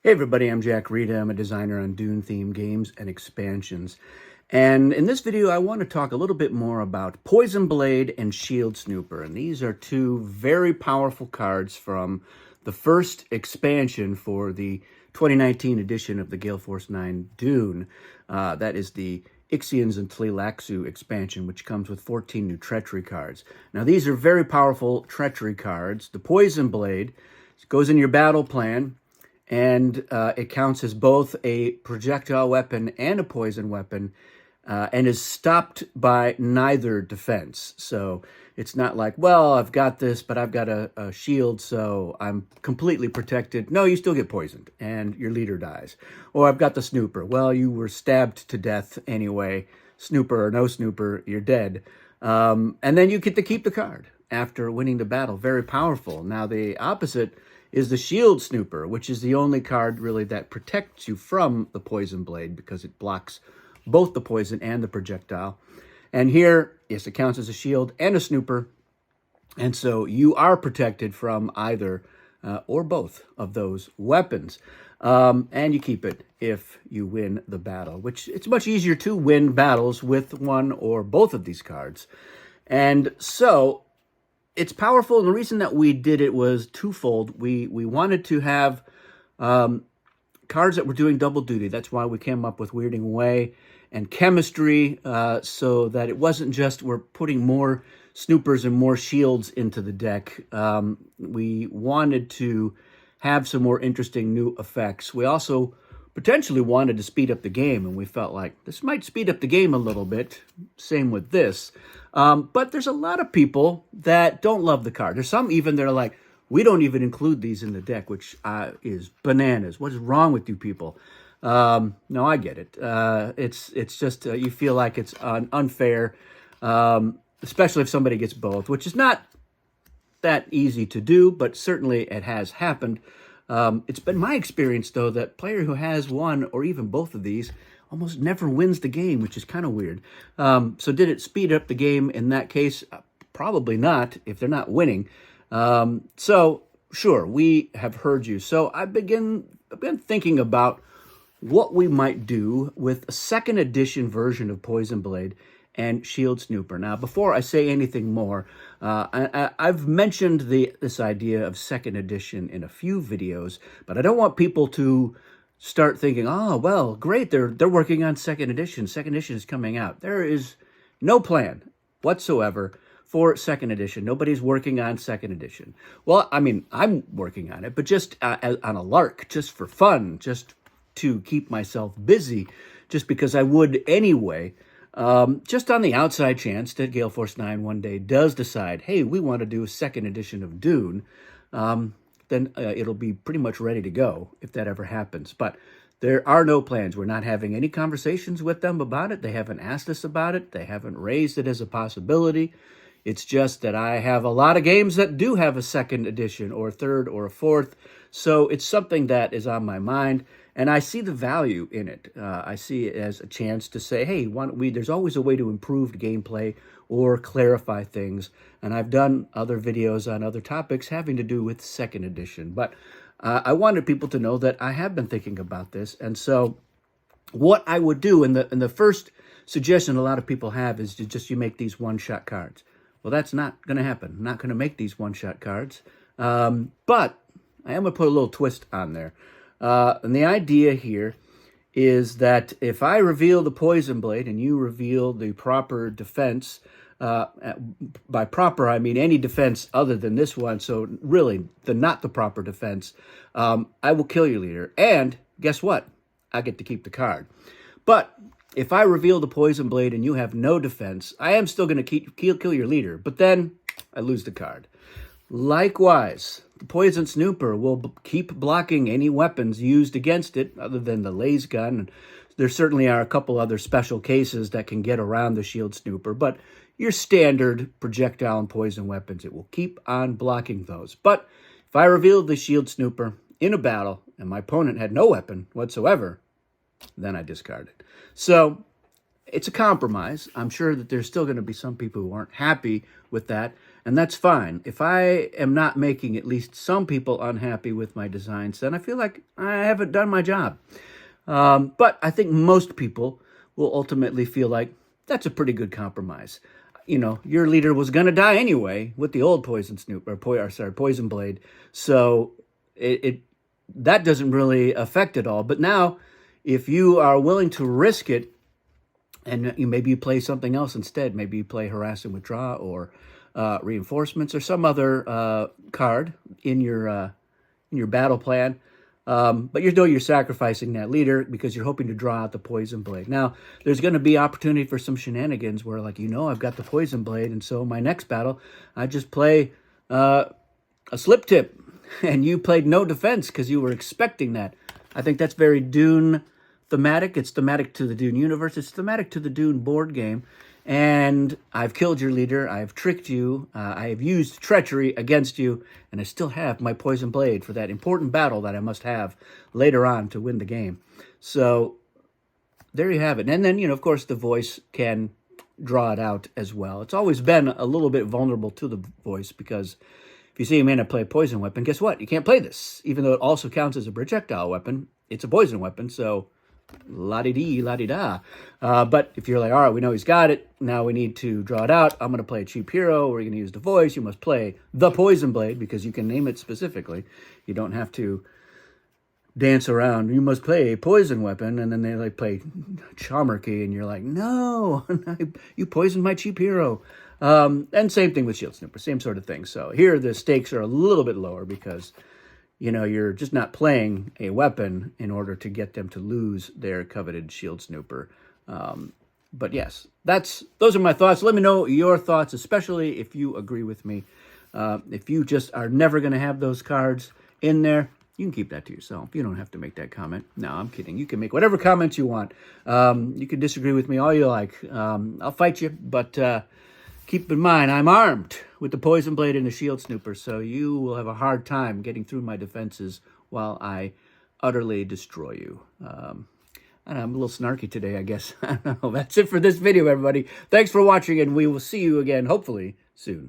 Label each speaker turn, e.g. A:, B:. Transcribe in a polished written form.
A: Hey everybody, I'm Jack Rita. I'm a designer on Dune themed games and expansions. And in this video, I want to talk a little bit more about Poison Blade and Shield Snooper. And these are two very powerful cards from the first expansion for the 2019 edition of the Gale Force 9 Dune. That is the Ixians and Tleilaxu expansion, which comes with 14 new treachery cards. Now, these are very powerful treachery cards. The Poison Blade goes in your battle plan, and it counts as both a projectile weapon and a poison weapon, and is stopped by neither defense. So it's not like, well, I've got this, but I've got a shield, so I'm completely protected. No, you still get poisoned, and your leader dies. Or I've got the Snooper. Well, you were stabbed to death anyway. Snooper or no Snooper, you're dead. And then you get to keep the card after winning the battle. Very powerful. Now, the opposite is the Shield Snooper, which is the only card really that protects you from the Poison Blade because it blocks both the poison and the projectile. And here, yes, it counts as a shield and a snooper, and so you are protected from either or both of those weapons. And you keep it if you win the battle, which it's much easier to win battles with one or both of these cards. And so it's powerful, and the reason that we did it was twofold. We wanted to have cards that were doing double duty. That's why we came up with Weirding Away and Chemistry, so that it wasn't just we're putting more Snoopers and more shields into the deck. We wanted to have some more interesting new effects. We also potentially wanted to speed up the game, and we felt like this might speed up the game a little bit. Same with this. But there's a lot of people that don't love the card. There's some even that are like, we don't even include these in the deck, which is bananas. What is wrong with you people? No, I get it. It's just you feel like it's unfair, especially if somebody gets both, which is not that easy to do, but certainly it has happened. It's been my experience, though, that player who has one or even both of these almost never wins the game, which is kind of weird. So did it speed up the game in that case? Probably not, if they're not winning. So sure, we have heard you. So I've been thinking about what we might do with a second edition version of Poison Blade and Shield Snooper. Now, before I say anything more, I've mentioned this idea of second edition in a few videos, but I don't want people to start thinking, oh, well, great, they're working on second edition. Second edition is coming out. There is no plan whatsoever for second edition. Nobody's working on second edition. Well, I mean, I'm working on it, but just on a lark, just for fun, just to keep myself busy, just because I would anyway. Just on the outside chance that Gale Force 9 one day does decide, hey, we want to do a second edition of Dune, then it'll be pretty much ready to go if that ever happens. But there are no plans. We're not having any conversations with them about it. They haven't asked us about it. They haven't raised it as a possibility. It's just that I have a lot of games that do have a second edition or a third or a fourth. So it's something that is on my mind, and I see the value in it. I see it as a chance to say, hey, there's always a way to improve gameplay or clarify things. And I've done other videos on other topics having to do with second edition. But I wanted people to know that I have been thinking about this. And so what I would do, in the first suggestion a lot of people have is you make these one-shot cards. Well, that's not going to happen. I'm not going to make these one-shot cards. But I am going to put a little twist on there. And the idea here is that if I reveal the Poison Blade and you reveal the proper defense, by proper, I mean any defense other than this one, so really not the proper defense, I will kill your leader. And guess what? I get to keep the card. But if I reveal the Poison Blade and you have no defense, I am still going to kill your leader, but then I lose the card. Likewise, the Poison Snooper will keep blocking any weapons used against it, other than the laser gun. There certainly are a couple other special cases that can get around the Shield Snooper, but your standard projectile and poison weapons, it will keep on blocking those. But if I reveal the Shield Snooper in a battle and my opponent had no weapon whatsoever, then I discard it. So it's a compromise. I'm sure that there's still going to be some people who aren't happy with that, and that's fine. If I am not making at least some people unhappy with my designs, then I feel like I haven't done my job. But I think most people will ultimately feel like that's a pretty good compromise. You know, your leader was going to die anyway with the old Poison Blade. So that doesn't really affect it all. But now, if you are willing to risk it, and maybe you play something else instead, maybe you play Harass and Withdraw or Reinforcements or some other card in your battle plan. But you're sacrificing that leader because you're hoping to draw out the Poison Blade. Now, there's going to be opportunity for some shenanigans where, like, I've got the Poison Blade, and so my next battle, I just play a Slip Tip, and you played no defense because you were expecting that. I think that's very Dune thematic. It's thematic to the Dune universe. It's thematic to the Dune board game. And I've killed your leader. I've tricked you. I have used treachery against you. And I still have my Poison Blade for that important battle that I must have later on to win the game. So there you have it. And then, of course, the voice can draw it out as well. It's always been a little bit vulnerable to the voice because if you see a man play a poison weapon, guess what? You can't play this. Even though it also counts as a projectile weapon, it's a poison weapon. So la-di-dee, la-di-da. But if you're like, all right, we know he's got it. Now we need to draw it out. I'm going to play a cheap hero. We're going to use the voice. You must play the Poison Blade because you can name it specifically. You don't have to dance around. You must play a poison weapon. And then they play Chamarchy and you're like, no, you poisoned my cheap hero. And same thing with Shield Snooper, same sort of thing. So here the stakes are a little bit lower because you're just not playing a weapon in order to get them to lose their coveted Shield Snooper. But yes, those are my thoughts. Let me know your thoughts, especially if you agree with me. If you just are never going to have those cards in there, you can keep that to yourself. You don't have to make that comment. No, I'm kidding. You can make whatever comments you want. You can disagree with me all you like. I'll fight you, but keep in mind, I'm armed with the Poison Blade and the Shield Snooper, so you will have a hard time getting through my defenses while I utterly destroy you. I'm a little snarky today, I guess. I don't know. That's it for this video, everybody. Thanks for watching, and we will see you again, hopefully, soon.